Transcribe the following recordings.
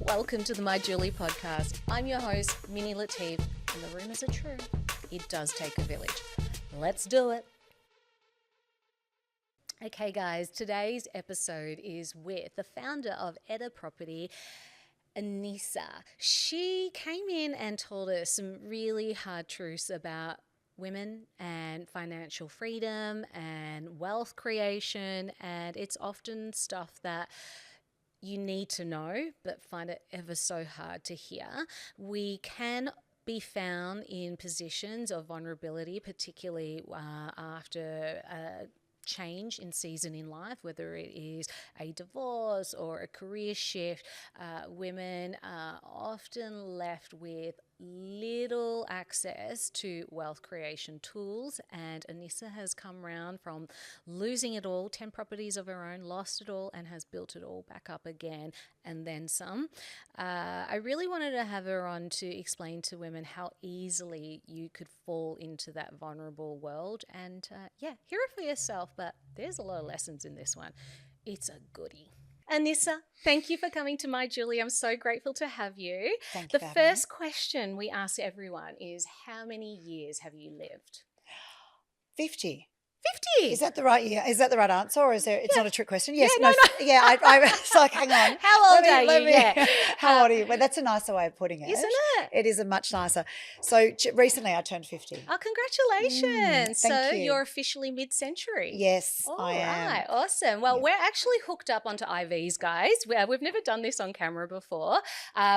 Welcome to the My Julie podcast. I'm your host, Minnie Latif, and the rumours are true. It does take a village. Let's do it. Okay, guys, today's episode is with the founder of EDA Property, Anissa. She came in and told us some really hard truths about women and financial freedom and wealth creation, and it's often stuff that you need to know but find it ever so hard to hear. We can be found in positions of vulnerability, particularly after a change in season in life, whether it is a divorce or a career shift. Women are often left with little access to wealth creation tools, and Anissa has come around from losing it all, 10 properties of her own, lost it all, and has built it all back up again and then some. I really wanted to have her on to explain to women how easily you could fall into that vulnerable world and hear it for yourself, but there's a lot of lessons in this one. It's a goodie. Anissa, thank you for coming to My Julie. I'm so grateful to have you. Thank you. The first question we ask everyone is, how many years have you lived? 50. 50. Is that the right year? Is that the right answer, or is there? It's not a trick question. Yes. Yeah, no. Yeah. I was like, hang on. How old are you? Yeah. How old are you? Well, that's a nicer way of putting it. Isn't it? It is a much nicer. So recently, I turned 50. Oh, congratulations. Thank So you. you're officially mid-century. Yes, All I am. right, awesome. Well, Yeah. we're actually hooked up onto IVs, guys. We've never done this on camera before.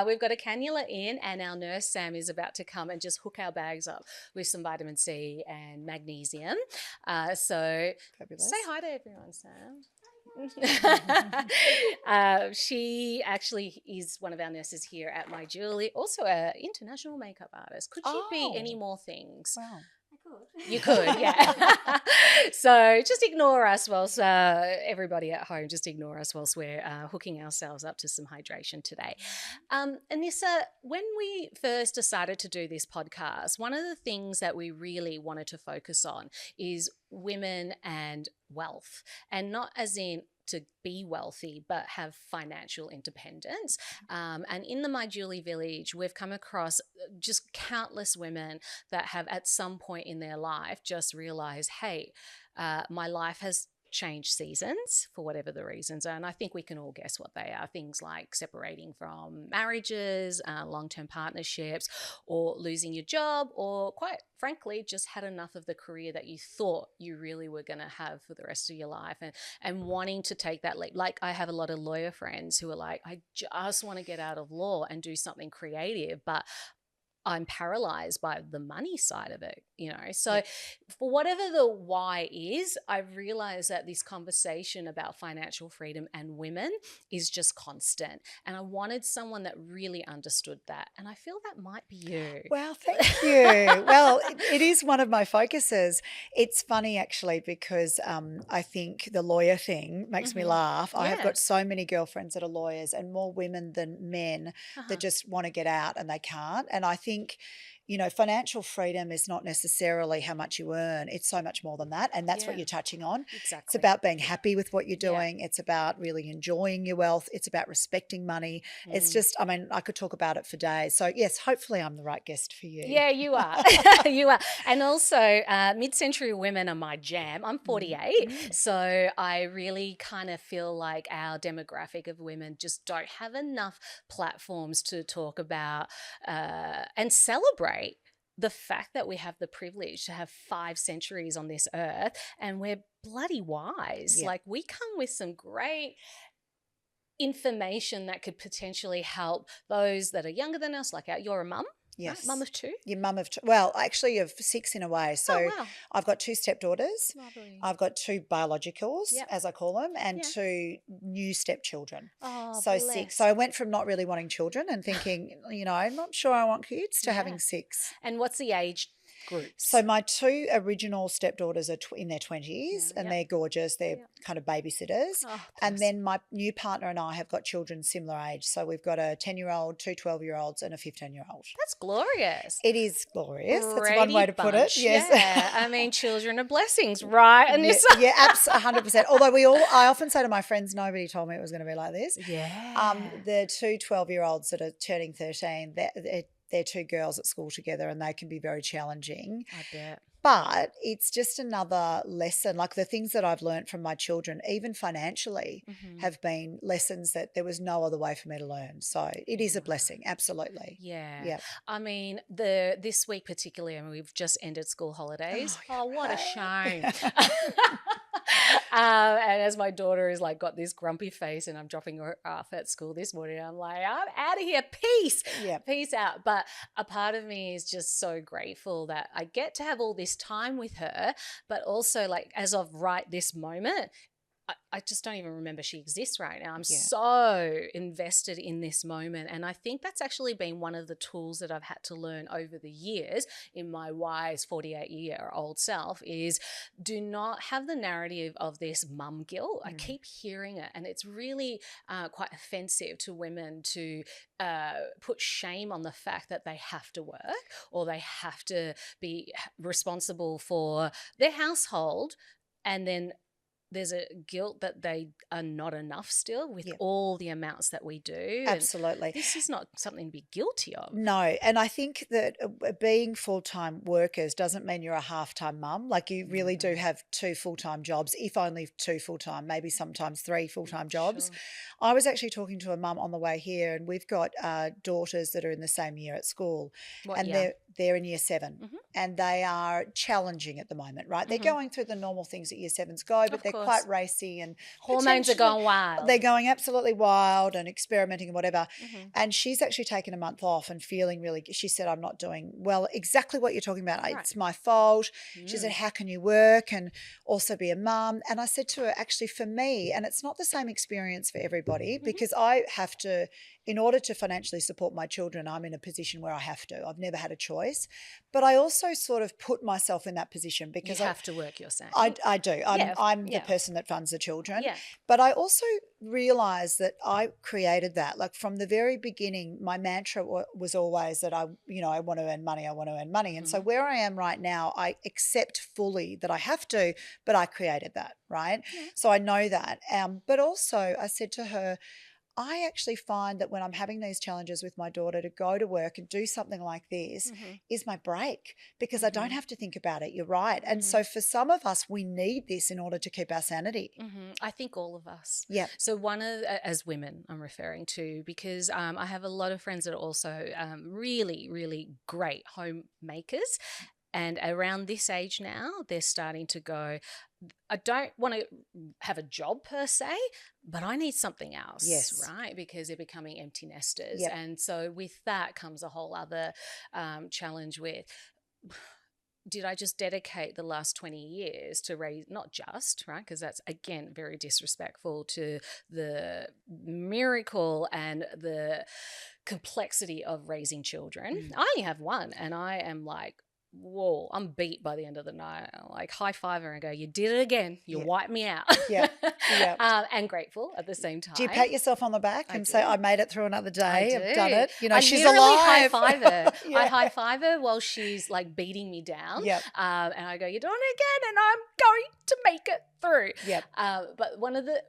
We've got a cannula in, and our nurse Sam is about to come and just hook our bags up with some vitamin C and magnesium. So Fabulous. say hi to everyone, Sam. She actually is one of our nurses here at My Julie, also an international makeup artist. Could she be any more things? Wow. You could, yeah. So just ignore us whilst everybody at home, just ignore us whilst we're hooking ourselves up to some hydration today. Anissa, when we first decided to do this podcast, one of the things that we really wanted to focus on is women and wealth, and not as in to be wealthy, but have financial independence. And in the My Julie Village, we've come across just countless women that have at some point in their life just realized, hey, my life has changed seasons for whatever the reasons are. And I think we can all guess what they are. Things like separating from marriages, long-term partnerships, or losing your job, or quite frankly, just had enough of the career that you thought you really were going to have for the rest of your life, and wanting to take that leap. Like, I have a lot of lawyer friends who are like, I just want to get out of law and do something creative, but I'm paralyzed by the money side of it, So for whatever the why is, I've realized that this conversation about financial freedom and women is just constant. And I wanted someone that really understood that. And I feel that might be you. Well, thank you. Well, it is one of my focuses. It's funny, actually, because I think the lawyer thing makes me laugh. I have got so many girlfriends that are lawyers, and more women than men that just want to get out and they can't. And I think, financial freedom is not necessarily how much you earn. It's so much more than that. And that's what you're touching on. Exactly. It's about being happy with what you're doing. It's about really enjoying your wealth. It's about respecting money. It's just, I could talk about it for days. So yes, hopefully I'm the right guest for you. Yeah, you are. You are. And also mid-century women are my jam. I'm 48. So I really kind of feel like our demographic of women just don't have enough platforms to talk about and celebrate the fact that we have the privilege to have 5 centuries on this earth, and we're bloody wise. Yeah. Like, we come with some great information that could potentially help those that are younger than us, like you're a mum. Yes. Right? Mum of 2? Your mum of 2. Well, actually of 6 in a way. So wow. I've got 2 stepdaughters. Lovely. I've got 2 biologicals, as I call them, and 2 new stepchildren. Oh, so bless. 6. So I went from not really wanting children and thinking, I'm not sure I want kids, to having 6. And what's the age groups? So my two original stepdaughters are in their 20s and Yep. they're gorgeous. They're kind of babysitters. Oh, And bless. then my new partner and I have got children similar age. So we've got a 10-year-old, two 12-year-olds and a 15-year-old. That's glorious. It is glorious. That's Brady one way to put it. bunch. Yes. Yeah. I mean, children are blessings, right, Anissa? Yeah, 100%. Although I often say to my friends, nobody told me it was going to be like this. Yeah. The two 12-year-olds that are turning 13, they're two girls at school together and they can be very challenging. I bet. But it's just another lesson. Like the things that I've learned from my children, even financially, have been lessons that there was no other way for me to learn. So it is a blessing, absolutely. Yeah. Yeah. I mean, this week particularly, I mean, we've just ended school holidays. Oh, what a shame. And as my daughter is like got this grumpy face and I'm dropping her off at school this morning, I'm like, I'm out of here. Peace. Yeah. Peace out. But a part of me is just so grateful that I get to have all this time with her, but also like as of right this moment, I just don't even remember she exists right now. I'm so invested in this moment. And I think that's actually been one of the tools that I've had to learn over the years in my wise 48-year-old self is do not have the narrative of this mum guilt. I keep hearing it. And it's really quite offensive to women to put shame on the fact that they have to work or they have to be responsible for their household, and then there's a guilt that they are not enough still with all the amounts that we do. Absolutely. And this is not something to be guilty of. No. And I think that being full-time workers doesn't mean you're a half-time mum. Like you really do have two full-time jobs, if only two full-time, maybe sometimes three full-time jobs. Sure. I was actually talking to a mum on the way here and we've got daughters that are in the same year at school. They're in year 7 and they are challenging at the moment, right? They're going through the normal things that year 7s go, but they're quite racy and hormones are going wild. They're going absolutely wild and experimenting and whatever. And she's actually taken a month off and feeling really, she said, I'm not doing well. Exactly what you're talking about. Right. It's my fault. She said, how can you work and also be a mum? And I said to her, actually for me, and it's not the same experience for everybody because I have to, in order to financially support my children, I'm in a position where I have to. I've never had a choice. But I also sort of put myself in that position because you have to work, you're saying. I do. I'm the person that funds the children. Yeah. But I also realized that I created that. Like from the very beginning, my mantra was always that I want to earn money. I want to earn money. And so where I am right now, I accept fully that I have to, but I created that, right? Yeah. So I know that. But also I said to her, I actually find that when I'm having these challenges with my daughter, to go to work and do something like this is my break because I don't have to think about it. You're right. And so for some of us, we need this in order to keep our sanity. I think all of us. Yeah. So as women, I'm referring to, because I have a lot of friends that are also really, really great homemakers. And around this age now, they're starting to go, I don't want to have a job per se, but I need something else, right? Because they're becoming empty nesters. Yep. And so with that comes a whole other challenge with, did I just dedicate the last 20 years to raise, not just, right? Because that's, again, very disrespectful to the miracle and the complexity of raising children. I only have one and I am like, whoa, I'm beat by the end of the night. I like high five her and go, you did it again. You wiped me out. And grateful at the same time. Do you pat yourself on the back and say, I made it through another day. I've done it. I she's alive. High five her. I high five her while she's like beating me down. And I go, you're doing it again and I'm going to make it through. But one of the,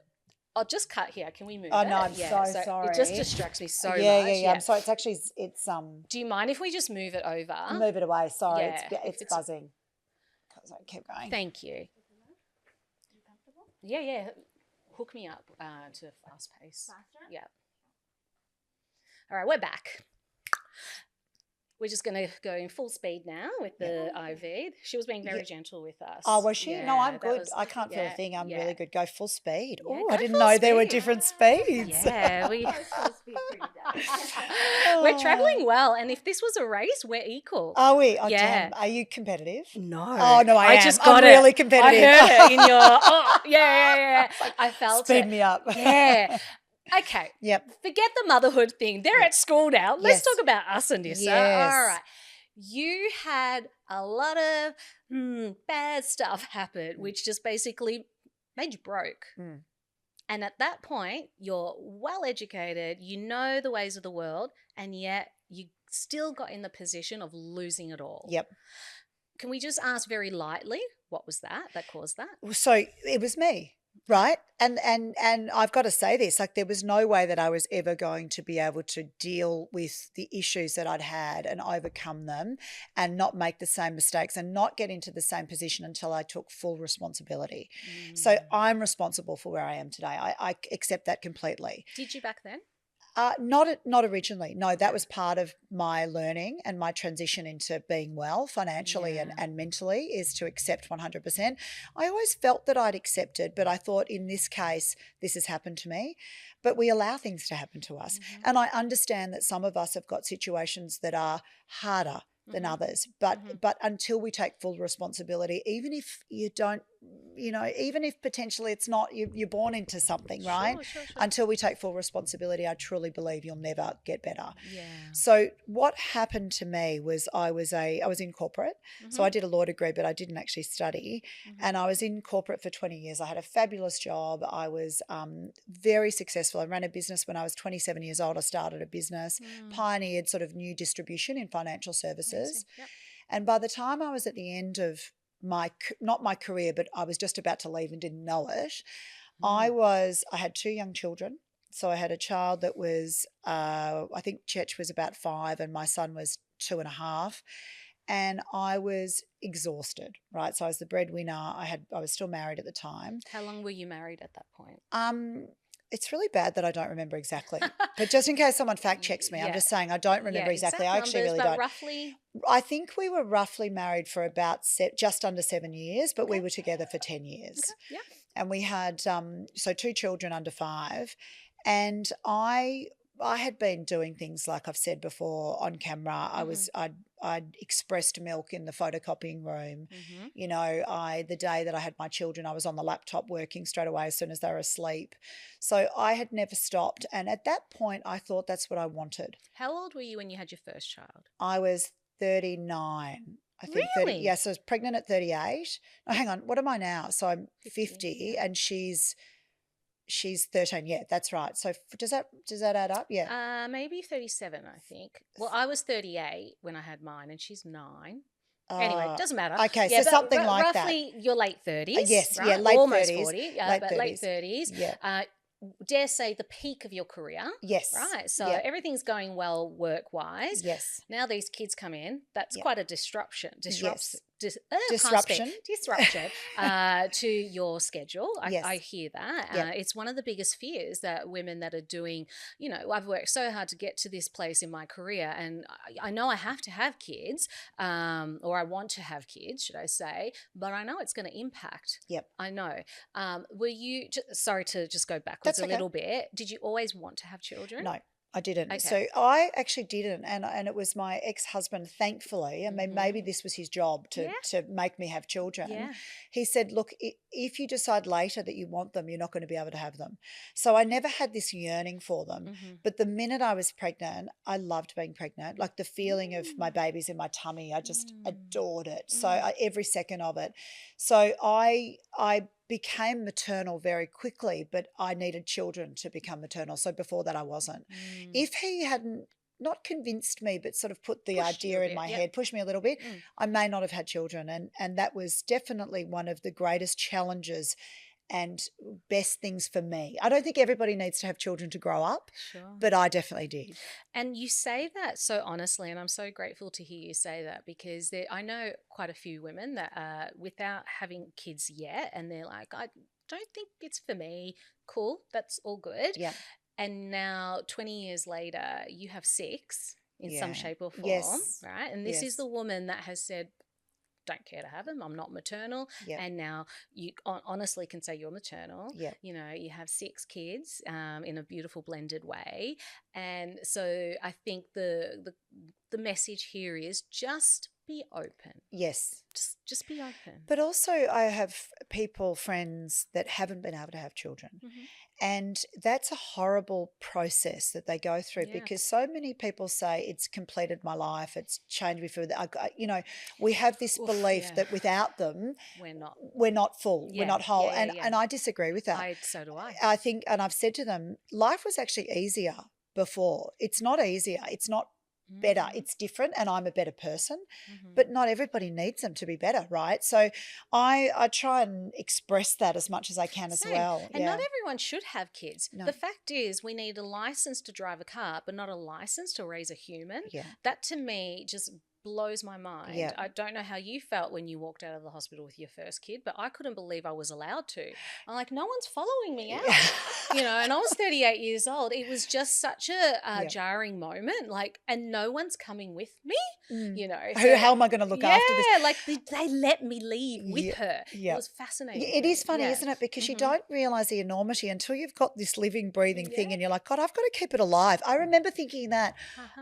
I'll just cut here. Can we move it? Oh, no, I'm so sorry. It just distracts me so much. Yeah. I'm sorry. It's Do you mind if we just move it over? Move it away. Sorry. It's buzzing. Sorry, keep going. Thank you. Yeah. Hook me up to fast pace. Faster? Yeah. All right, we're back. We're just going to go in full speed now with the IV. She was being very gentle with us. Oh, was she? Yeah, no, I'm good. I can't feel a thing. I'm really good. Go full speed. Yeah, I didn't know there were different speeds. Yeah, we're traveling well. And if this was a race, we're equal. Are we? Oh, damn. Are you competitive? No. Oh, no, I am. Just got I'm really competitive. I heard it in your, yeah. I felt Speed me up. Yeah. Okay. Yep. Forget the motherhood thing. They're at school now. Let's talk about us, Anissa. Yes. All right. you had a lot of bad stuff happen, which just basically made you broke. And at that point, you're well educated, you know the ways of the world, and yet you still got in the position of losing it all. Yep. Can we just ask very lightly, what was that caused that? So it was me. Right. And I've got to say this, like there was no way that I was ever going to be able to deal with the issues that I'd had and overcome them and not make the same mistakes and not get into the same position until I took full responsibility. So I'm responsible for where I am today. I accept that completely. Did you back then? Not originally. No, that was part of my learning and my transition into being well financially and mentally, is to accept 100%. I always felt that I'd accepted, but I thought in this case, this has happened to me. But we allow things to happen to us. And I understand that some of us have got situations that are harder than others. But until we take full responsibility, even if you don't, even if potentially it's not, you're born into something, right? Sure. Until we take full responsibility, I truly believe you'll never get better. Yeah. So what happened to me was I was in corporate. So I did a law degree, but I didn't actually study. And I was in corporate for 20 years. I had a fabulous job. I was very successful. I ran a business when I was 27 years old. I started a business, pioneered sort of new distribution in financial services. Yep. And by the time I was at the end of not my career, but I was just about to leave and didn't know it, I had 2 young children. So I had a child that was, I think Chetch was about 5 and my son was 2.5. And I was exhausted, right? So I was the breadwinner. I was still married at the time. How long were you married at that point? It's really bad that I don't remember exactly. But just in case someone fact checks me, I'm just saying I don't remember exactly. I actually really don't. Roughly? I think we were roughly married for about just under 7 years, but we were together for 10 years. Okay. Yeah. And we had 2 children under 5. And I had been doing things like I've said before on camera. I'd expressed milk in the photocopying room. The day that I had my children, I was on the laptop working straight away as soon as they were asleep. So I had never stopped. And at that point, I thought that's what I wanted. How old were you when you had your first child? I was 39. I think really? 30. Yeah, so I was pregnant at 38. Oh, hang on, what am I now? So I'm 50 and she's 13. Yeah, that's right. So does that add up? Yeah. Maybe 37, I think. Well, I was 38 when I had mine and she's 9. Anyway, it doesn't matter. Okay, so something like that. Roughly your late 30s. Yes, right? yeah, late almost 30s. 40, late but 30s. late 30s. Yeah. Dare say the peak of your career. Yes. Right. So everything's going well work-wise. Yes. Now these kids come in. That's quite a disruption. Disruption To your schedule. I hear that. It's one of the biggest fears that women that are doing, I've worked so hard to get to this place in my career and I know I have to have kids or I want to have kids, should I say, but I know it's going to impact. Yep. I know. Were you, sorry to just go backwards a little bit, did you always want to have children? No. I didn't. Okay. So I actually didn't. And it was my ex-husband, thankfully, I mean, maybe this was his job to make me have children. Yeah. He said, look, if you decide later that you want them, you're not going to be able to have them. So I never had this yearning for them. But the minute I was pregnant, I loved being pregnant. Like the feeling of my babies in my tummy, I just adored it. So every second of it. So I became maternal very quickly, but I needed children to become maternal. So before that I wasn't. If he hadn't not convinced me, but sort of put the idea in my head, pushed me a little bit, I may not have had children. And that was definitely one of the greatest challenges and best things for me. I don't think everybody needs to have children to grow up, but I definitely did. And you say that so honestly, and I'm so grateful to hear you say that because I know quite a few women that are without having kids yet and they're like, I don't think it's for me. Cool, that's all good. Yeah. And now 20 years later, you have 6 in some shape or form, right? And this is the woman that has said, don't care to have them. I'm not maternal. Yep. And now you honestly can say you're maternal. Yep. You have 6 kids in a beautiful blended way. And so I think the message here is just be open. Yes. Just be open. But also I have friends that haven't been able to have children. And that's a horrible process that they go through because so many people say it's completed my life, it's changed me for we have this belief that without them we're not full, we're not whole. And I disagree with that. So do I. I think, and I've said to them, life was actually easier before. It's not easier. It's not better. It's different, and I'm a better person, but not everybody needs them to be better, right? So I try and express that as much as I can as well. And not everyone should have kids. No. The fact is we need a license to drive a car, but not a license to raise a human. That to me just blows my mind. I don't know how you felt when you walked out of the hospital with your first kid, but I couldn't believe I was allowed to. I'm like, no one's following me out, and I was 38 years old. It was just such a jarring moment, and no one's coming with me, So, how am I going to look after this? They let me leave with her. It was fascinating. It is funny, isn't it? Because you don't realise the enormity until you've got this living, breathing thing and you're like, God, I've got to keep it alive. I remember thinking that,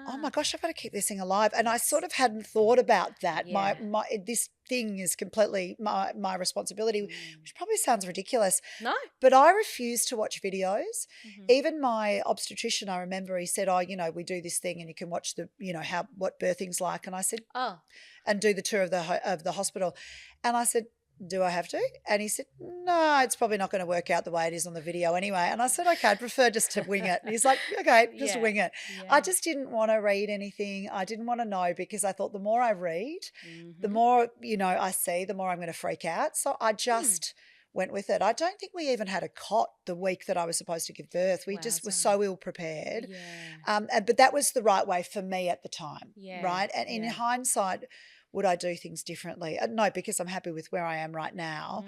oh my gosh, I've got to keep this thing alive. And I sort of hadn't thought about that. This thing is completely my responsibility, which probably sounds ridiculous. No. But I refuse to watch videos. Even my obstetrician, I remember, he said, we do this thing and you can watch what birthing's like. And I said, and do the tour of the hospital. And I said, do I have to? And he said, no, it's probably not going to work out the way it is on the video anyway. And I said, okay, I'd prefer just to wing it. And he's like, okay, just wing it. Yeah. I just didn't want to read anything. I didn't want to know because I thought the more I read, the more, I see, the more I'm going to freak out. So I just went with it. I don't think we even had a cot the week that I was supposed to give birth. We just were so ill prepared. But that was the right way for me at the time, right? And in hindsight, would I do things differently? No, because I'm happy with where I am right now.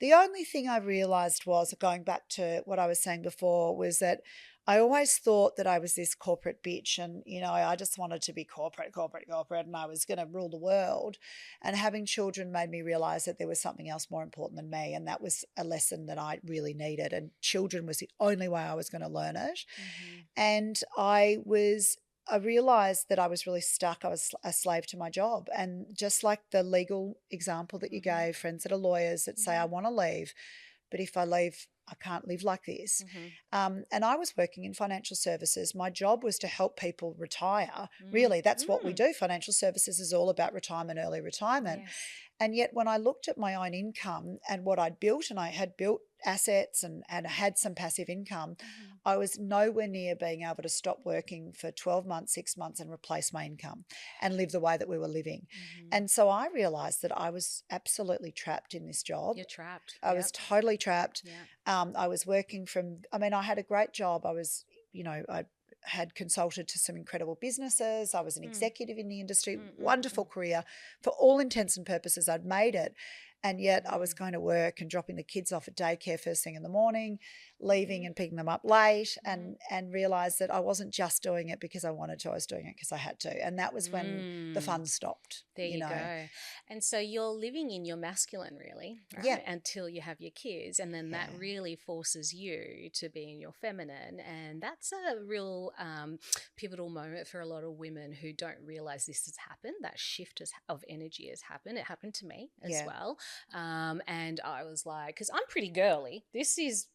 The only thing I realised was, going back to what I was saying before, was that I always thought that I was this corporate bitch and, I just wanted to be corporate, and I was going to rule the world. And having children made me realise that there was something else more important than me, and that was a lesson that I really needed. And children was the only way I was going to learn it. And I realised that I was really stuck. I was a slave to my job. And just like the legal example that you gave, friends that are lawyers that say, I want to leave, but if I leave, I can't live like this. And I was working in financial services. My job was to help people retire. Really, that's what we do. Financial services is all about retirement, early retirement. And yet when I looked at my own income and what I'd built, and I had built assets and had some passive income, I was nowhere near being able to stop working for 12 months, 6 months and replace my income and live the way that we were living. And so I realised that I was absolutely trapped in this job. You're trapped. I was totally trapped. I was working I had a great job. I was, I had consulted to some incredible businesses. I was an executive in the industry, wonderful career. For all intents and purposes, I'd made it. And yet I was going to work and dropping the kids off at daycare first thing in the morning, leaving and picking them up late, and realised that I wasn't just doing it because I wanted to, I was doing it because I had to. And that was when the fun stopped. There you go. And so you're living in your masculine, really, right? Until you have your kids. And then that really forces you to be in your feminine. And that's a real pivotal moment for a lot of women who don't realise this has happened. That shift of energy has happened. It happened to me as well. And I was like, because I'm pretty girly. This is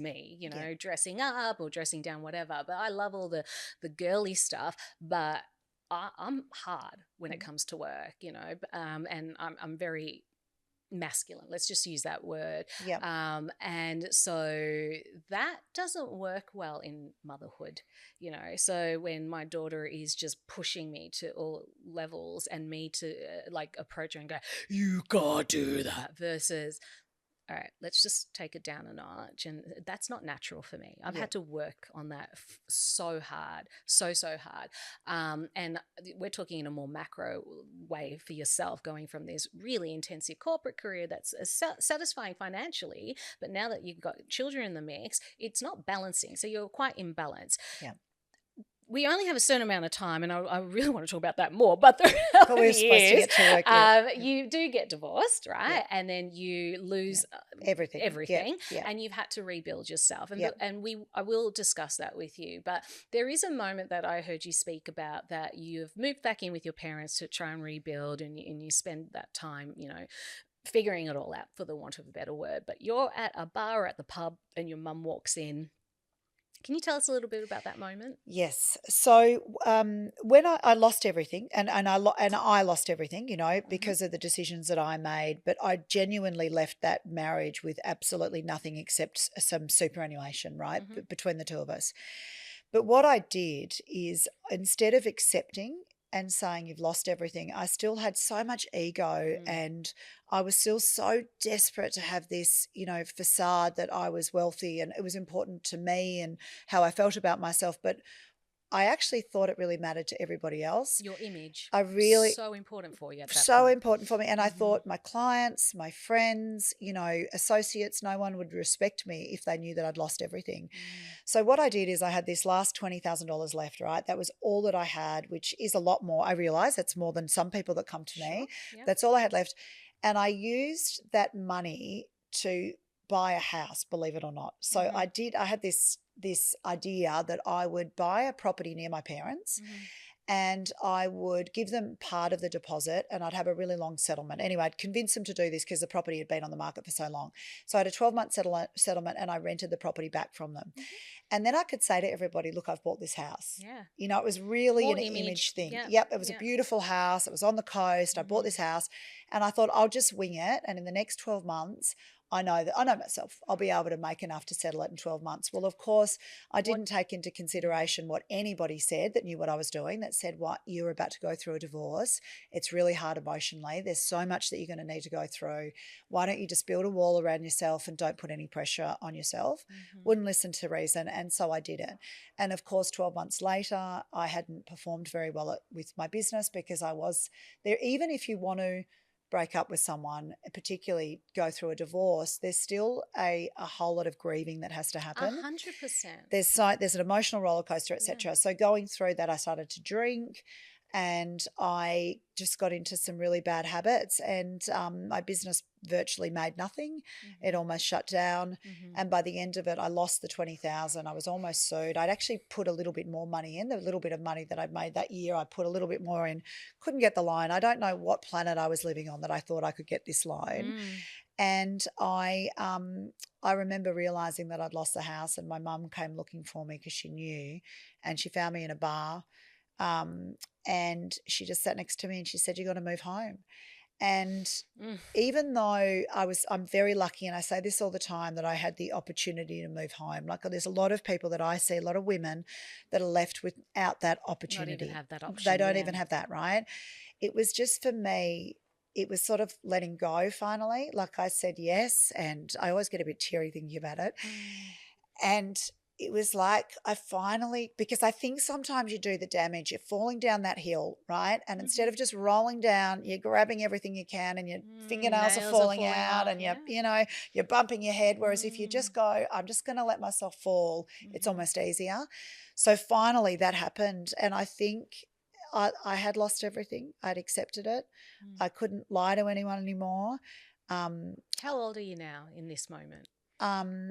me, dressing up or dressing down, whatever. But I love all the girly stuff. But I'm hard when it comes to work, and I'm very masculine. Let's just use that word. And so that doesn't work well in motherhood, So when my daughter is just pushing me to all levels and me to approach her and go, you can't do that, versus, all right, let's just take it down a notch. And that's not natural for me. I've had to work on that so hard, so hard. And we're talking in a more macro way for yourself, going from this really intensive corporate career that's satisfying financially, but now that you've got children in the mix, it's not balancing. So you're quite imbalanced. we only have a certain amount of time, and I really want to talk about that more, but But we're supposed to get to work. You do get divorced, right? And then you lose everything, and you've had to rebuild yourself. And I will discuss that with you. But there is a moment that I heard you speak about that you've moved back in with your parents to try and rebuild, and you spend that time, figuring it all out, for the want of a better word. But you're at a bar or at the pub, and your mum walks in. Can you tell us a little bit about that moment? Yes. So when I lost everything, and I lost everything, because of the decisions that I made, but I genuinely left that marriage with absolutely nothing except some superannuation, right, between the two of us. But what I did is, instead of accepting and saying you've lost everything, I still had so much ego, and I was still so desperate to have this, facade that I was wealthy, and it was important to me and how I felt about myself. But I actually thought it really mattered to everybody else. Your image. So important for you at that point. Important for me. And I thought my clients, my friends, associates, no one would respect me if they knew that I'd lost everything. So what I did is, I had this last $20,000 left, right? That was all that I had, which is a lot more. I realize that's more than some people that come to me. Yep. That's all I had left. And I used that money to buy a house, believe it or not. So I had this idea that I would buy a property near my parents, and I would give them part of the deposit, and I'd have a really long settlement. Anyway, I'd convince them to do this because the property had been on the market for so long. So I had a 12-month settlement, and I rented the property back from them. And then I could say to everybody, look, I've bought this house. Yeah. It was really more an image thing. Yeah. Yep. It was a beautiful house. It was on the coast. I bought this house, and I thought, I'll just wing it. And in the next 12 months, I know myself, I'll be able to make enough to settle it in 12 months. Well, of course, I didn't take into consideration what anybody said that knew what I was doing, that said, what, you're about to go through a divorce. It's really hard emotionally. There's so much that you're going to need to go through. Why don't you just build a wall around yourself and don't put any pressure on yourself? Wouldn't listen to reason. And so I did it. And of course, 12 months later, I hadn't performed very well with my business, because I was there. Even if you want to break up with someone, particularly go through a divorce, there's still a whole lot of grieving that has to happen. 100%. There's an emotional roller coaster, etc. So going through that, I started to drink, and I just got into some really bad habits, and my business virtually made nothing. It almost shut down. And by the end of it, I lost the 20,000. I was almost sued. I'd actually put a little bit more money in. The little bit of money that I'd made that year, I put a little bit more in. Couldn't get the loan. I don't know what planet I was living on that I thought I could get this loan. And I remember realizing that I'd lost the house, and my mum came looking for me because she knew, and she found me in a bar. And she just sat next to me, and she said, "You're going to move home." And even though I'm very lucky, and I say this all the time, that I had the opportunity to move home. Like, there's a lot of people that I see, a lot of women that are left without that opportunity. Not even have that option. They don't even have that, right? It was just, for me, it was sort of letting go finally. Like, I said yes, and I always get a bit teary thinking about it. And it was like, I finally, because I think sometimes you do the damage, you're falling down that hill, right? And instead of just rolling down, you're grabbing everything you can, and your fingernails are falling out, and you're bumping your head. Whereas if you just go, I'm just going to let myself fall, it's almost easier. So finally that happened. And I think I had lost everything. I'd accepted it. I couldn't lie to anyone anymore. How old are you now in this moment?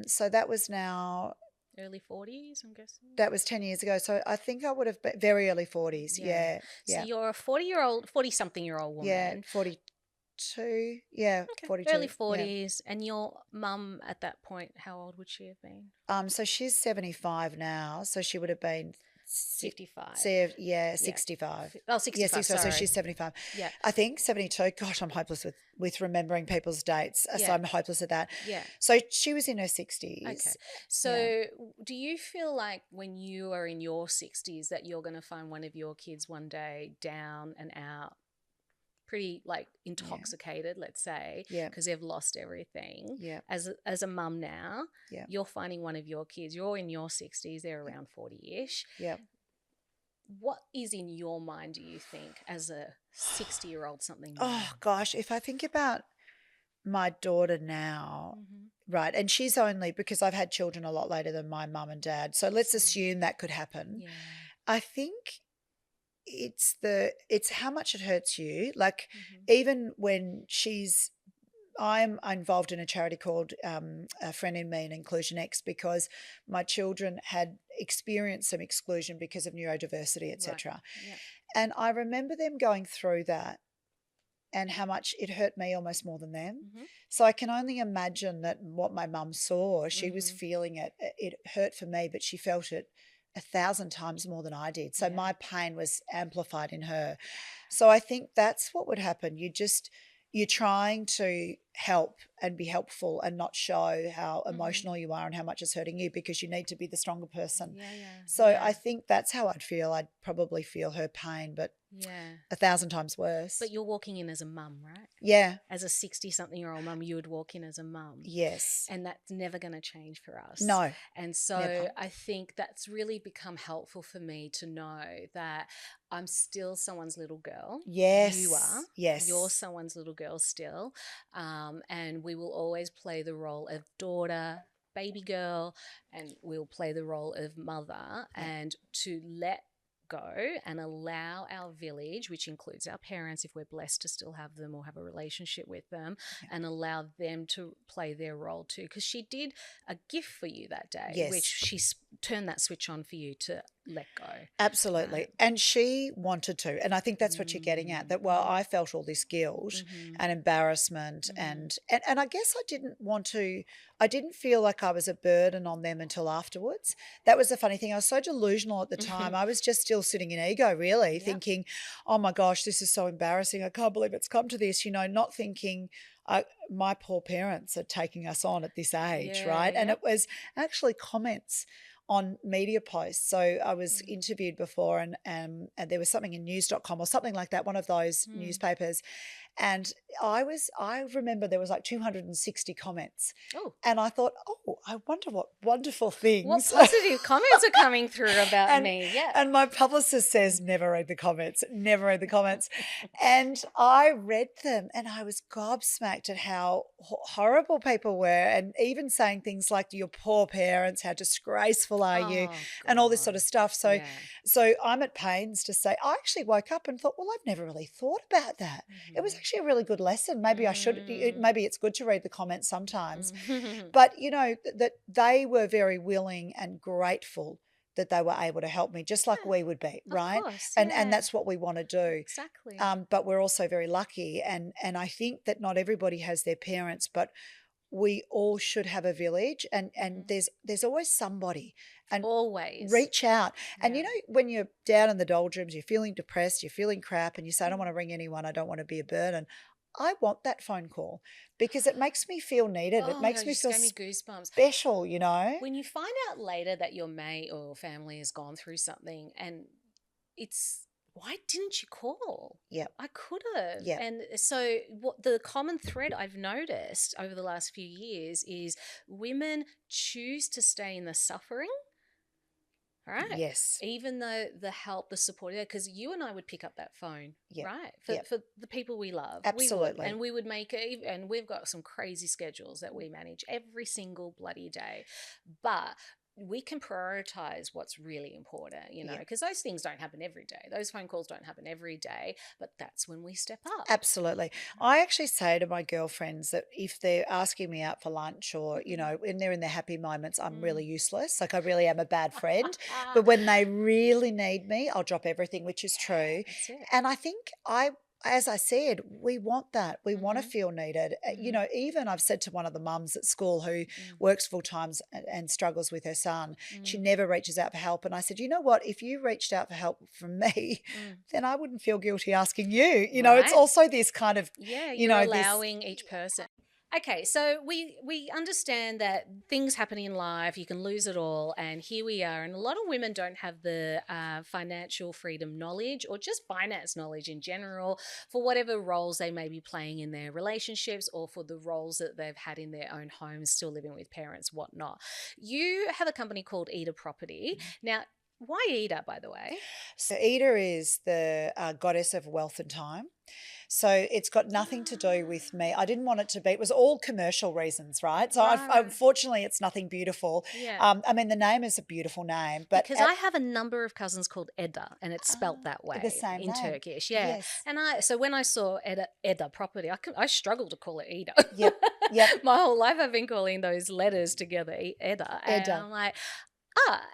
So that was now early 40s, I'm guessing. That was 10 years ago. So I think I would have been very early 40s. Yeah. So you're a 40-something-year-old woman. Yeah, 42. Yeah, okay. 42. Early 40s. Yeah. And your mum at that point, how old would she have been? So she's 75 now. So she would have been 55. 65. Oh, 65. Yeah, 65. So she's 75. Yeah. I think 72. Gosh, I'm hopeless with remembering people's dates. So I'm hopeless at that. Yeah. So she was in her 60s. Okay. So do you feel like when you are in your 60s that you're going to find one of your kids one day down and out, pretty like intoxicated, let's say, because they've lost everything. Yeah. As a mum now, you're finding one of your kids, you're in your 60s, they're around 40-ish. Yeah. What is in your mind, do you think, as a 60-year-old something? Oh, gosh, if I think about my daughter now, right, and she's only, because I've had children a lot later than my mum and dad, so let's assume that could happen. Yeah. I think it's how much it hurts you. Like, Mm-hmm. even when I'm involved in a charity called A Friend in Me and Inclusion X, because my children had experienced some exclusion because of neurodiversity, Right. etc. Yeah. And I remember them going through that and how much it hurt me almost more than them. Mm-hmm. So I can only imagine that what my mum saw, she was Mm-hmm. feeling it. It hurt for me, but she felt it 1,000 times more than I did. So Yeah. my pain was amplified in her. So I think that's what would happen. You're trying to help and be helpful and not show how Mm-hmm. emotional you are and how much it's hurting you, because you need to be the stronger person. Yeah, yeah. So Yeah. I think that's how I'd feel. I'd probably feel her pain, but Yeah. 1,000 times worse. But you're walking in as a mum, right? Yeah. As a 60-something-year-old mum, you would walk in as a mum. Yes. And that's never going to change for us. No. And so Never. I think that's really become helpful for me to know that I'm still someone's little girl. Yes. You are. Yes. You're someone's little girl still. And we will always play the role of daughter, baby girl, and we'll play the role of mother. Yeah. And to let go and allow our village, which includes our parents if we're blessed to still have them or have a relationship with them, Yeah. and allow them to play their role too, because she did a gift for you that day. Yes. Which she turned that switch on for you to let go. Absolutely. Right. And she wanted to. And I think that's what you're getting at, that while I felt all this guilt Mm-hmm. and embarrassment Mm-hmm. and I guess I didn't feel like I was a burden on them until afterwards. That was the funny thing. I was so delusional at the time. I was just still sitting in ego, really, Yep. thinking, oh my gosh, this is so embarrassing. I can't believe it's come to this, not thinking my poor parents are taking us on at this age, Yeah, right? And yeah. it was actually comments on media posts. So I was interviewed before and there was something in news.com or something like that, one of those newspapers. And I remember there was like 260 comments. Oh. And I thought, oh, I wonder what wonderful things. What positive comments are coming through about me. Yeah. And my publicist says, never read the comments, never read the comments. And I read them and I was gobsmacked at how horrible people were, and even saying things like, your poor parents, how disgraceful are you, and all this sort of stuff. So, Yeah. so I'm at pains to say, I actually woke up and thought, well, I've never really thought about that. It was actually a really good lesson. Maybe I should, maybe it's good to read the comments sometimes. But, that they were very willing and grateful that they were able to help me, just like we would be, right? Of course, And that's what we want to do. Exactly. But we're also very lucky. And I think that not everybody has their parents, but we all should have a village, and there's always somebody, and always reach out. And Yeah. When you're down in the doldrums, you're feeling depressed, you're feeling crap, and you say, I don't want to ring anyone, I don't want to be a burden. I want that phone call because it makes me feel needed. It makes me feel gave me goosebumps. special, When you find out later that your mate or family has gone through something, and why didn't you call? Yep. I could have. Yep. And so what the common thread I've noticed over the last few years is women choose to stay in the suffering. Right. Yes. Even though the help, the support, because you and I would pick up that phone, right? For the people we love. Absolutely. We would make it, and we've got some crazy schedules that we manage every single bloody day. But we can prioritize what's really important, because those things don't happen every day. Those phone calls don't happen every day, but that's when we step up. Absolutely. I actually say to my girlfriends that if they're asking me out for lunch or, when they're in their happy moments, I'm really useless. Like, I really am a bad friend. But when they really need me, I'll drop everything, which is true. That's it. And I think as I said, we want that. We want to feel needed. Even I've said to one of the mums at school who works full time and struggles with her son, she never reaches out for help. And I said, you know what? If you reached out for help from me, then I wouldn't feel guilty asking you. It's also this kind of, you're allowing each person. Okay, so we understand that things happen in life, you can lose it all, and here we are. And a lot of women don't have the financial freedom knowledge, or just finance knowledge in general, for whatever roles they may be playing in their relationships, or for the roles that they've had in their own homes, still living with parents, whatnot. You have a company called EDA Property. Now, Why EDA, by the way? So EDA is the goddess of wealth and time. So it's got nothing to do with me. I didn't want it to be. It was all commercial reasons, right? So unfortunately, it's nothing beautiful. Yeah. I mean, the name is a beautiful name, but because I have a number of cousins called EDA, and it's spelt that way the same in name. Turkish. Yeah. Yes. And so when I saw EDA Property, I struggled to call it EDA. Yep. My whole life I've been calling those letters together EDA. And EDA. I'm like,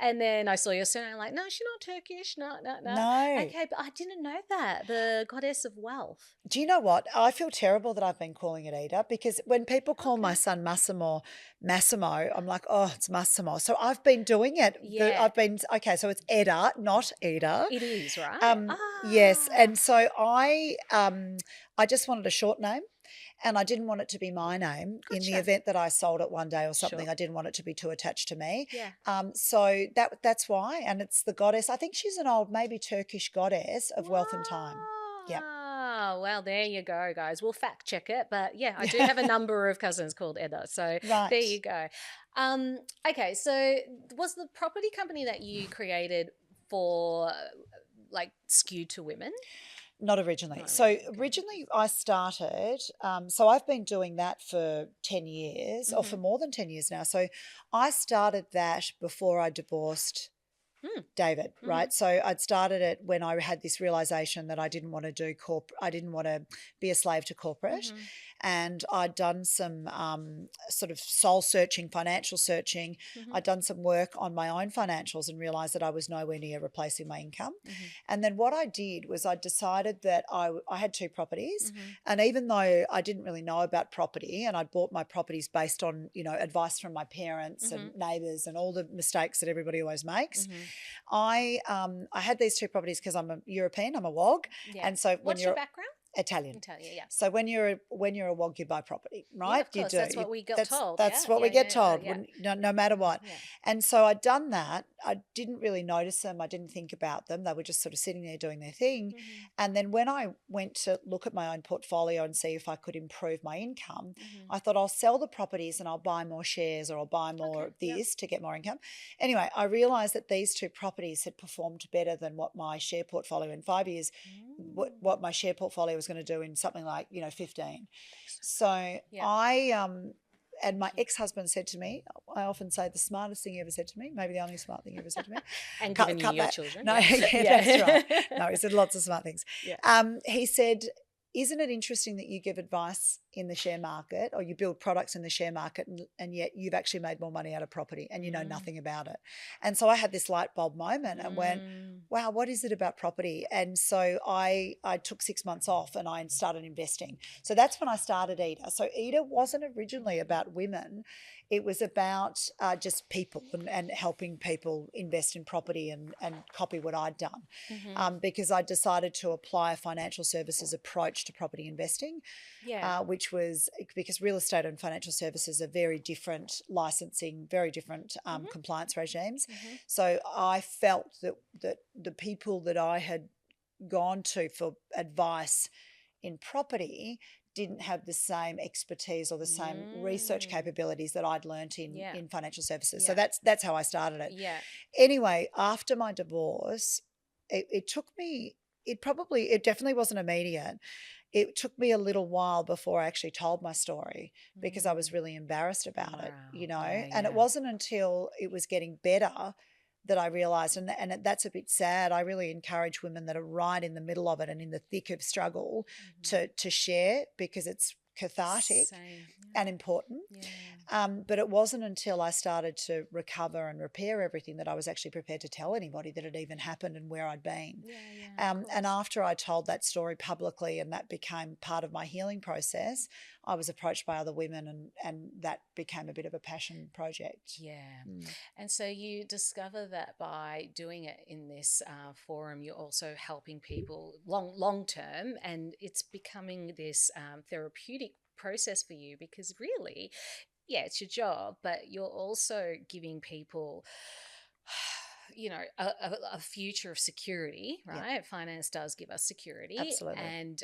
and then I saw your surname. I'm like, no, she's not Turkish. No. Okay, but I didn't know that. The goddess of wealth. Do you know what? I feel terrible that I've been calling it Ida, because when people call my son Massimo, I'm like, oh, it's Massimo. So I've been doing it. Yeah. So it's Eda, not Ida. It is, right? Yes. And so I just wanted a short name. And I didn't want it to be my name. In the event that I sold it one day or something. Sure. I didn't want it to be too attached to me. Yeah. So that's why. And it's the goddess. I think she's an old, maybe Turkish goddess of wealth and time. Yeah. Oh, well, there you go, guys. We'll fact check it. But yeah, I do have a number of cousins called Edda. So there you go. Okay, so was the property company that you created for like skewed to women? Not originally. So originally I started, so I've been doing that for 10 years or for more than 10 years now. So I started that before I divorced David, right? So I'd started it when I had this realization that I didn't want to do I didn't want to be a slave to corporate. And I'd done some sort of soul searching, financial searching. I'd done some work on my own financials and realized that I was nowhere near replacing my income. And then what I did was I decided that I had 2 properties. And even though I didn't really know about property, and I'd bought my properties based on, advice from my parents and neighbours and all the mistakes that everybody always makes, I had these 2 properties because I'm a European, I'm a WOG. Yeah. And so what's your background? Italian, yeah. So when you're a WOG, you buy property, right? Yeah, of course. That's what we got told. That's what we get told, no matter what. Yeah. And so I'd done that. I didn't really notice them. I didn't think about them. They were just sort of sitting there doing their thing. And then when I went to look at my own portfolio and see if I could improve my income, I thought I'll sell the properties and I'll buy more shares, or I'll buy more of this to get more income. Anyway, I realized that these 2 properties had performed better than what my share portfolio in 5 years, what my share portfolio was going to do in something like 15. So and my ex-husband said to me, I often say the smartest thing he ever said to me, maybe the only smart thing he ever said to me. And given you your children. No, that's right. No, he said lots of smart things. He said, isn't it interesting that you give advice in the share market, or you build products in the share market, and yet you've actually made more money out of property and you know nothing about it? And so I had this light bulb moment and went, wow, what is it about property? And so I took 6 months off and I started investing. So that's when I started EDA. So EDA wasn't originally about women. It was about just people and helping people invest in property and copy what I'd done, because I decided to apply a financial services approach to property investing, which was because real estate and financial services are very different licensing, very different compliance regimes. So I felt that the people that I had gone to for advice in property didn't have the same expertise or the same research capabilities that I'd learnt in financial services. So that's how I started it. Anyway, after my divorce, it definitely wasn't immediate. It took me a little while before I actually told my story, because I was really embarrassed about it, and it wasn't until it was getting better that I realised, and that's a bit sad. I really encourage women that are right in the middle of it and in the thick of struggle to share, because it's cathartic and important. But it wasn't until I started to recover and repair everything that I was actually prepared to tell anybody that it even happened and where I'd been. And after I told that story publicly and that became part of my healing process, I was approached by other women and that became a bit of a passion project. And so you discover that by doing it in this forum, you're also helping people long term, and it's becoming this therapeutic process for you, because really, it's your job, but you're also giving people a future of security, right? Finance does give us security. Absolutely. And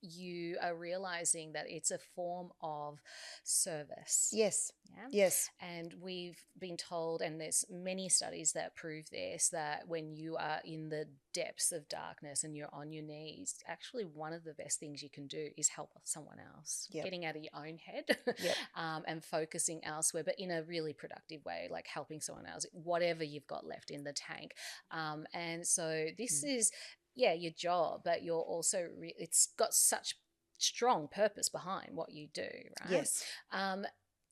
you are realizing that it's a form of service. Yes. Yeah. Yes. And we've been told, and there's many studies that prove this, that when you are in the depths of darkness and you're on your knees, actually one of the best things you can do is help someone else, getting out of your own head and focusing elsewhere, but in a really productive way, like helping someone else, whatever you've got left in the tank. And so this is, your job, but you're also, it's got such strong purpose behind what you do, right? Yes.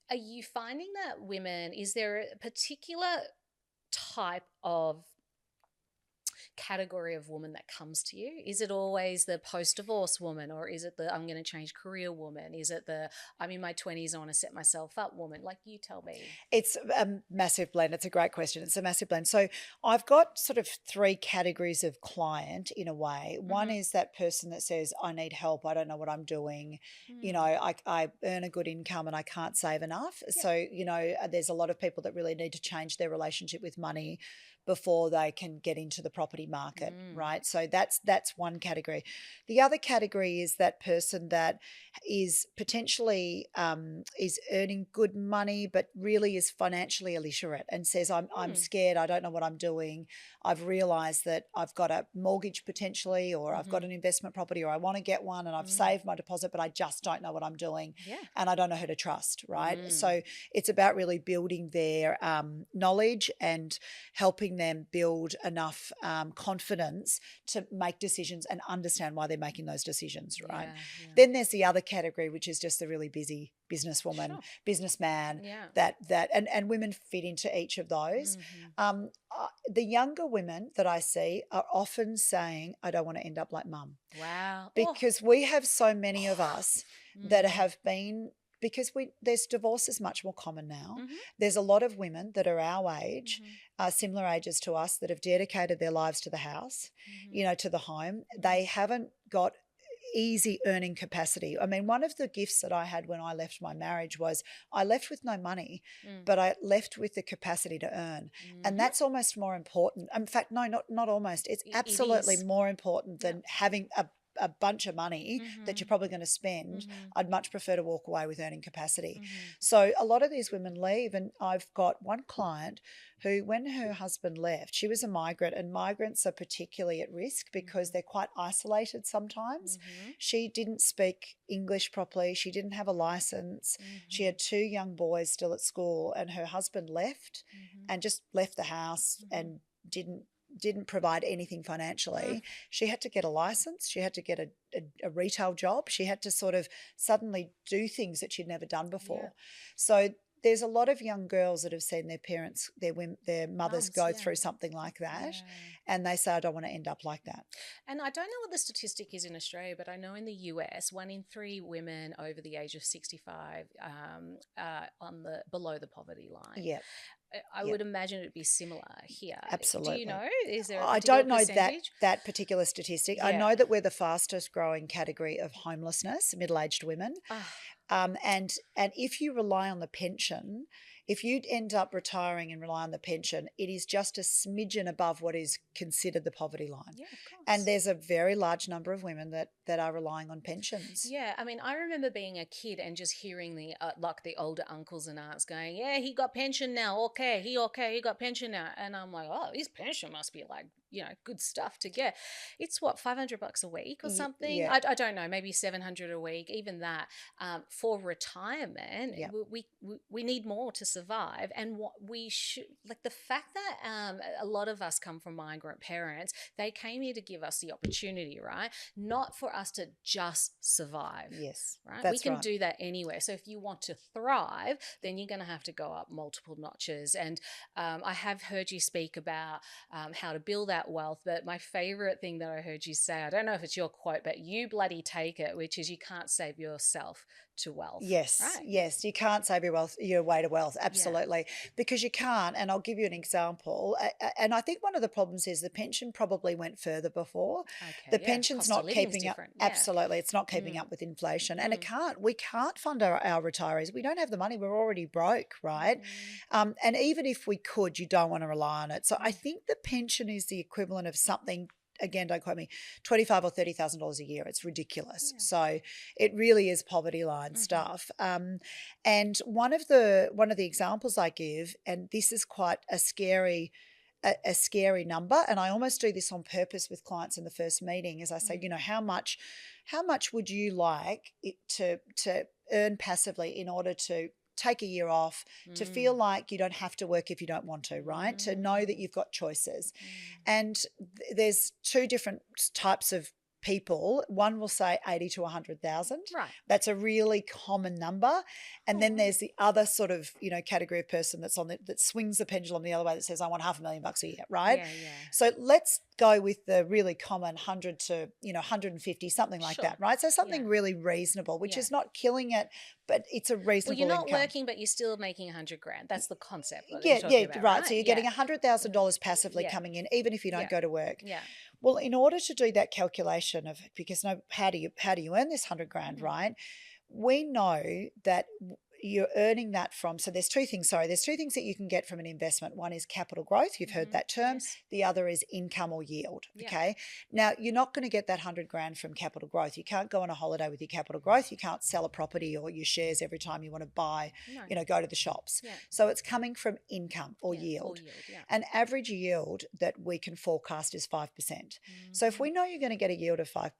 Are you finding that women, is there a particular type of category of woman that comes to you? Is it always the post-divorce woman, or is it the I'm going to change career woman? Is it the I'm in my 20s, I want to set myself up woman? Like, you tell me. It's a massive blend. It's a great question. It's a massive blend. So I've got sort of 3 categories of client in a way. One is that person that says, I need help, I don't know what I'm doing. I earn a good income and I can't save enough. So, there's a lot of people that really need to change their relationship with money before they can get into the property market, right? So that's one category. The other category is that person that is potentially is earning good money, but really is financially illiterate and says, I'm scared, I don't know what I'm doing. I've realized that I've got a mortgage potentially, or I've got an investment property, or I want to get one, and I've saved my deposit, but I just don't know what I'm doing, and I don't know who to trust, right? So it's about really building their knowledge and helping them build enough confidence to make decisions and understand why they're making those decisions, right? Then there's the other category, which is just the really busy businesswoman, businessman, and women fit into each of those. The younger women that I see are often saying, I don't want to end up like mum. Wow. Because we have so many of us that have been, because there's divorce is much more common now. There's a lot of women that are our age, similar ages to us, that have dedicated their lives to the house, to the home. They haven't got easy earning capacity. I mean, one of the gifts that I had when I left my marriage was I left with no money, but I left with the capacity to earn. And that's almost more important. In fact, no, not almost. It's absolutely more important than having a bunch of money that you're probably going to spend. I'd much prefer to walk away with earning capacity. So a lot of these women leave, and I've got one client who, when her husband left, she was a migrant, and migrants are particularly at risk because they're quite isolated sometimes. She didn't speak English properly. She didn't have a license. She had 2 young boys still at school, and her husband left and just left the house and didn't provide anything financially. She had to get a license. She had to get a retail job. She had to sort of suddenly do things that she'd never done before. So there's a lot of young girls that have seen their parents, their mothers go through something like that, and they say, I don't want to end up like that. And I don't know what the statistic is in Australia, but I know in the US, 1 in 3 women over the age of 65 below the poverty line. Yeah. I would imagine it'd be similar here. Absolutely. Do you know? Is there a I don't know percentage? that particular statistic. I know that we're the fastest growing category of homelessness, middle-aged women. And if you rely on the pension, if you end up retiring and rely on the pension, it is just a smidgen above what is considered the poverty line. Yeah, of course. And there's a very large number of women that are relying on pensions. Yeah, I mean, I remember being a kid and just hearing the older uncles and aunts going, "Yeah, he got pension now. Okay, he got pension now." And I'm like, "Oh, his pension must be like, good stuff to get." It's what, $500 a week or something? Yeah. I don't know, maybe $700 a week. Even that for retirement, we need more to survive. And what we should, like, the fact that a lot of us come from migrant parents, they came here to give us the opportunity, right? Not for us to just survive. Yes, right. We can do that anywhere. So if you want to thrive, then you're going to have to go up multiple notches. And I have heard you speak about how to build that that wealth, but my favorite thing that I heard you say, I don't know if it's your quote, but you bloody take it, which is you can't save yourself to wealth. Yes, Right. yes, you can't save your way to wealth, absolutely, because you can't. And I'll give you an example. And I think one of the problems is the pension probably went further before. Okay. The Yeah. pension's Cost of not living's keeping up. different. Yeah. Absolutely, it's not keeping up with inflation, and we can't fund our retirees. We don't have the money. We're already broke, right? And even if we could, you don't want to rely on it. So I think the pension is the equivalent of something. Again, don't quote me, $25,000 or $30,000 a year. It's ridiculous. Yeah. So it really is poverty line stuff. And one of the examples I give, and this is quite a scary number, and I almost do this on purpose with clients in the first meeting, is I say, how much would you like it to earn passively in order to take a year off, to feel like you don't have to work if you don't want to, right? To know that you've got choices. And there's two different types of people. One will say 80 to 100,000. Right. That's a really common number. And then there's the other sort of, category of person that's that swings the pendulum the other way, that says, I want $500,000 a year, right? Yeah. So let's go with the really common 100 to, 150, something like that, right? So something really reasonable, which is not killing it, but it's a reasonable Well, you're not income. working, but you're still making $100,000. That's the concept. Yeah, about, right. So you're getting $100,000 passively coming in, even if you don't go to work. Yeah. Well, in order to do that calculation of, because how do you earn this $100,000, right? We know that you're earning that from, so there's two things that you can get from an investment. One is capital growth. You've heard that term. Yes. The other is income or yield. Okay. Now, you're not going to get that $100,000 from capital growth. You can't go on a holiday with your capital growth. You can't sell a property or your shares every time you want to buy, go to the shops. Yeah. So it's coming from income or yield. An average yield that we can forecast is 5%. So if we know you're going to get a yield of 5%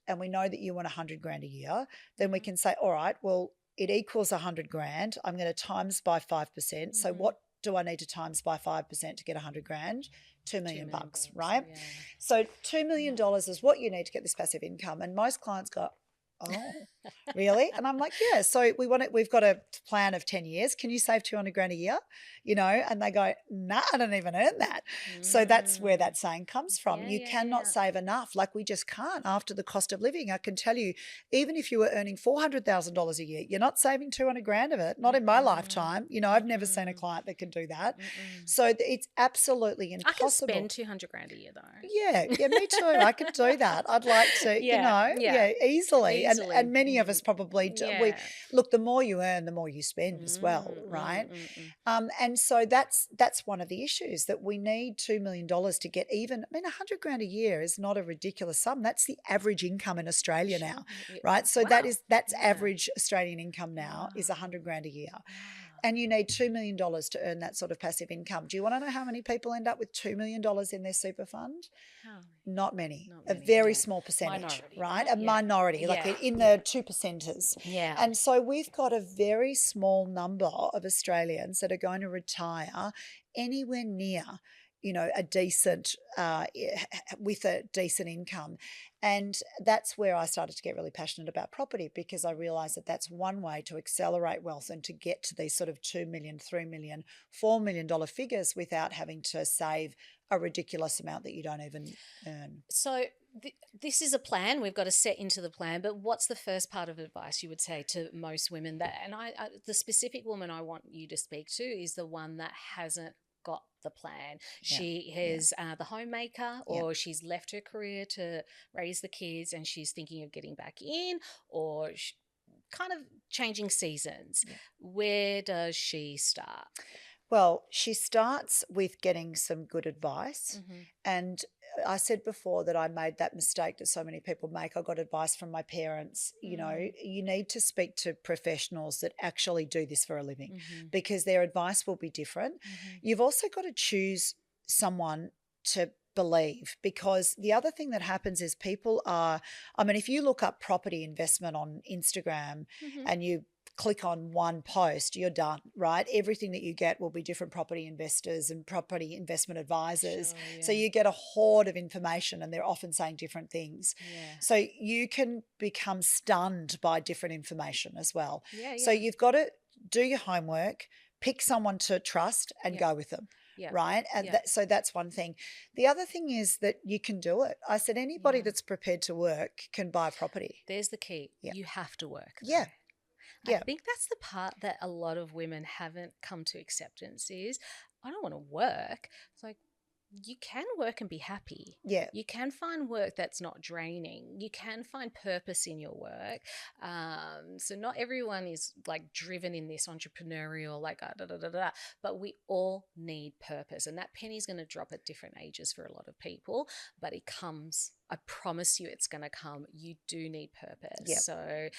and we know that you want $100,000 a year, then we can say, all right, well, it equals $100,000. I'm going to times by 5%. So what do I need to times by 5% to get $100,000? $2 million, right? Yeah. So $2 million is what you need to get this passive income. And most clients go, oh, really? And I'm like, yeah. So we've got a plan of 10 years. Can you save $200,000 a year? And they go, nah, I don't even earn that. So that's where that saying comes from. You cannot save enough. Like, we just can't after the cost of living. I can tell you, even if you were earning $400,000 a year, you're not saving $200,000 of it. Not in my lifetime. I've never seen a client that can do that. So it's absolutely impossible. I can spend $200,000 a year though. Yeah, me too. I could do that. I'd like to, easily. And many of us probably do. Look, the more you earn, the more you spend as well, right? And so that's one of the issues, that we need $2 million to get even. I mean, $100,000 a year is not a ridiculous sum. That's the average income in Australia now, right? So that's average Australian income now is $100,000 a year. And you need $2 million to earn that sort of passive income. Do you want to know how many people end up with $2 million in their super fund? Not many. A very small percentage, right? A minority, like in the 2%ers. Yeah. And so we've got a very small number of Australians that are going to retire anywhere near, a decent, with a decent income. And that's where I started to get really passionate about property, because I realized that that's one way to accelerate wealth and to get to these sort of $2 million, $3 million, $4 million figures without having to save a ridiculous amount that you don't even earn. So this is a plan. We've got to set into the plan. But what's the first part of advice you would say to most women? The specific woman I want you to speak to is the one that hasn't got the plan. She is the homemaker, or she's left her career to raise the kids and she's thinking of getting back in, or kind of changing seasons. Where does she start? Well, she starts with getting some good advice. And I said before that I made that mistake that so many people make. I got advice from my parents. You need to speak to professionals that actually do this for a living, because their advice will be different. You've also got to choose someone to believe, because the other thing that happens is people are, if you look up property investment on Instagram and you click on one post, you're done, right? Everything that you get will be different property investors and property investment advisors. Sure, so you get a horde of information and they're often saying different things. So you can become stunned by different information as well. So you've got to do your homework, pick someone to trust and go with them. right? And so that's one thing. The other thing is that you can do it. I said anybody that's prepared to work can buy property. There's the key. You have to work. Yeah. I think that's the part that a lot of women haven't come to acceptance is, I don't want to work. It's like, you can work and be happy. Yeah. You can find work that's not draining. You can find purpose in your work. So not everyone is like driven in this entrepreneurial, like but we all need purpose. And that penny's going to drop at different ages for a lot of people, but it comes. I promise you it's going to come. You do need purpose. Yep. So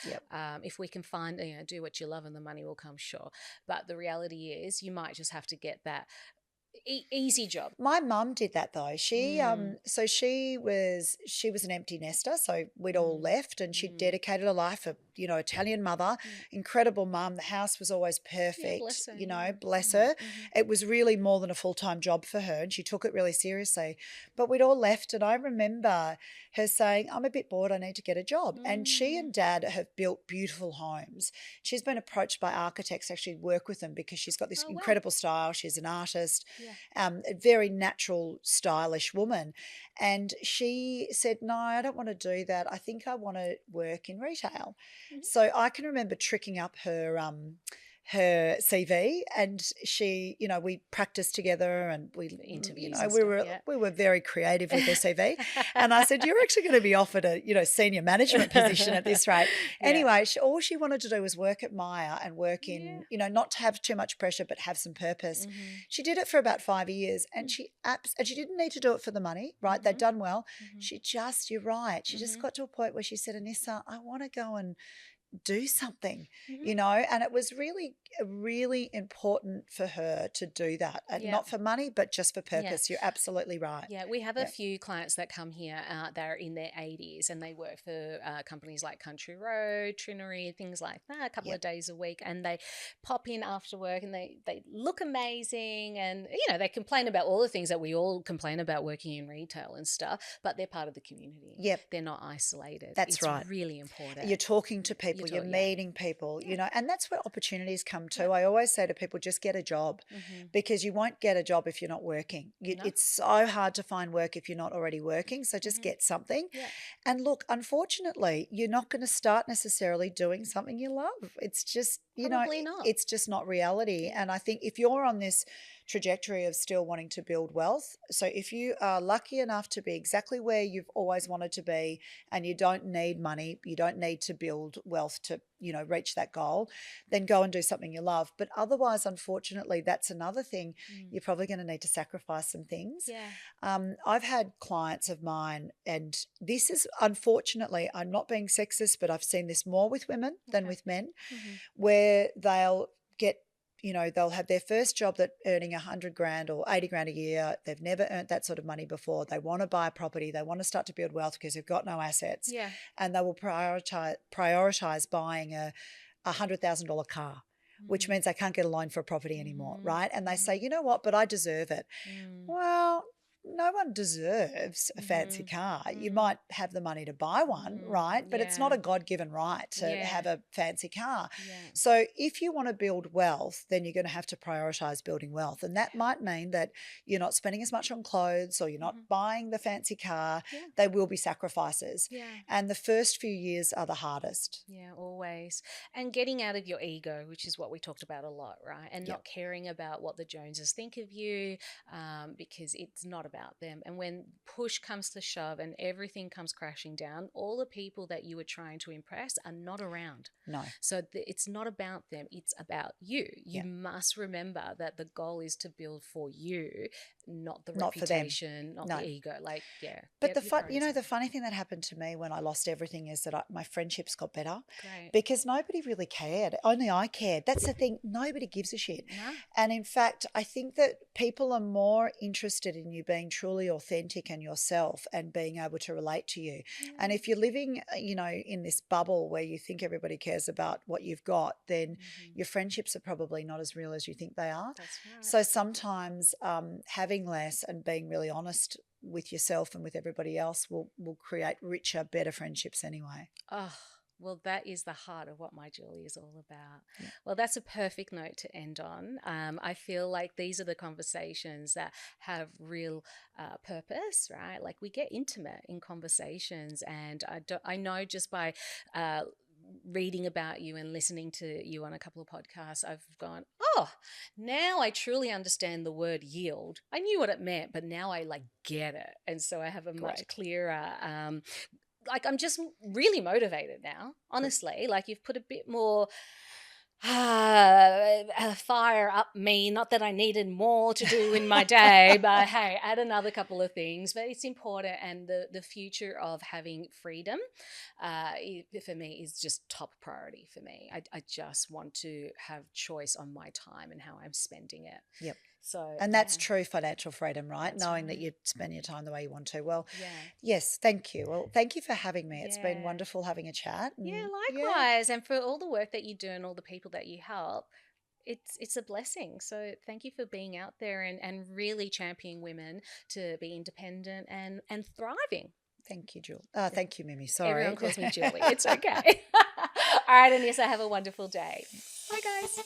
if we can find, do what you love and the money will come, sure. But the reality is you might just have to get that easy job. My mum did that though. She so she was an empty nester, so we'd all left, and she dedicated her life. Italian mother, incredible mum. The house was always perfect. Bless her, bless her. It was really more than a full-time job for her, and she took it really seriously. But we'd all left, and I remember her saying, "I'm a bit bored. I need to get a job." And she and Dad have built beautiful homes. She's been approached by architects to actually work with them because she's got this incredible style. She's an artist. A very natural, stylish woman. And she said, "No, I don't want to do that. I think I want to work in retail." So I can remember tricking up her CV, and she, we practiced together, and we interviews. We were very creative with her CV. And I said, "You're actually going to be offered a senior management position at this rate." Anyway, all she wanted to do was work at Myer and work in, not to have too much pressure, but have some purpose. She did it for about 5 years, and she didn't need to do it for the money, right? They'd done well. You're right. She just got to a point where she said, "Anissa, I want to go and do something," and it was really, really important for her to do that. Not for money, but just for purpose. You're absolutely right. Yeah, we have a few clients that come here that are in their 80s, and they work for companies like Country Road, Trinity, things like that, a couple of days a week, and they pop in after work, and they look amazing, and they complain about all the things that we all complain about working in retail and stuff, but they're part of the community. Yep. They're not isolated. That's right. It's really important. You're talking to people, you're meeting people, and that's where opportunities come too. I always say to people, just get a job, because you won't get a job if you're not working. It's so hard to find work if you're not already working. So just get something. And look, unfortunately, you're not going to start necessarily doing something you love. It's just, Probably not. It's just not reality. And I think if you're on this trajectory of still wanting to build wealth, so if you are lucky enough to be exactly where you've always wanted to be, and you don't need money, you don't need to build wealth to reach that goal, then go and do something you love. But otherwise, unfortunately, that's another thing. You're probably going to need to sacrifice some things. I've had clients of mine, and this is, unfortunately, I'm not being sexist, but I've seen this more with women than with men, where they'll get, they'll have their first job that earning $100,000 or $80,000 a year. They've never earned that sort of money before. They want to buy a property. They want to start to build wealth because they've got no assets. And they will prioritize buying a $100,000 car, which means they can't get a loan for a property anymore, right? And they say, "You know what, but I deserve it." Well, no one deserves a fancy car. You might have the money to buy one, right? But it's not a God-given right to have a fancy car. So if you want to build wealth, then you're going to have to prioritize building wealth. And that might mean that you're not spending as much on clothes, or you're not buying the fancy car. They will be sacrifices. And the first few years are the hardest. Yeah, always. And getting out of your ego, which is what we talked about a lot, right? And not caring about what the Joneses think of you, because it's not about them. And when push comes to shove and everything comes crashing down, all the people that you were trying to impress are not around. No. So it's not about them. It's about you. You must remember that the goal is to build for you, not the reputation, not the ego. But the funny thing that happened to me when I lost everything is that my friendships got better. Because nobody really cared. Only I cared. That's the thing. Nobody gives a shit. No. And in fact, I think that people are more interested in you being truly authentic and yourself and being able to relate to you. And if you're living, in this bubble where you think everybody cares about what you've got, then your friendships are probably not as real as you think they are. That's right. So sometimes having less and being really honest with yourself and with everybody else will create richer, better friendships anyway. Oh, Well, that is the heart of what My Julie is all about. Yeah. Well, that's a perfect note to end on. I feel like these are the conversations that have real purpose, right? Like we get intimate in conversations, and I know just by reading about you and listening to you on a couple of podcasts, I've gone, oh, now I truly understand the word yield. I knew what it meant, but now I like get it. And so I have a much clearer like I'm just really motivated now, honestly. Like you've put a bit more fire up me. Not that I needed more to do in my day, but hey, add another couple of things. But it's important, and the future of having freedom for me is just top priority for me. I just want to have choice on my time and how I'm spending it. Yep. So, and that's true financial freedom, right? That's Knowing that right. you spend your time the way you want to. Well, Yeah. yes, thank you. Well, thank you for having me. It's been Yeah. wonderful having a chat. Yeah, And likewise. And for all the work that you do and all the people that you help, it's a blessing. So thank you for being out there and really championing women to be independent and thriving. Thank you, Julie. Thank you, Mimi. Sorry. Everyone calls me Julie. It's okay. All right, Anissa, have a wonderful day. Bye, guys.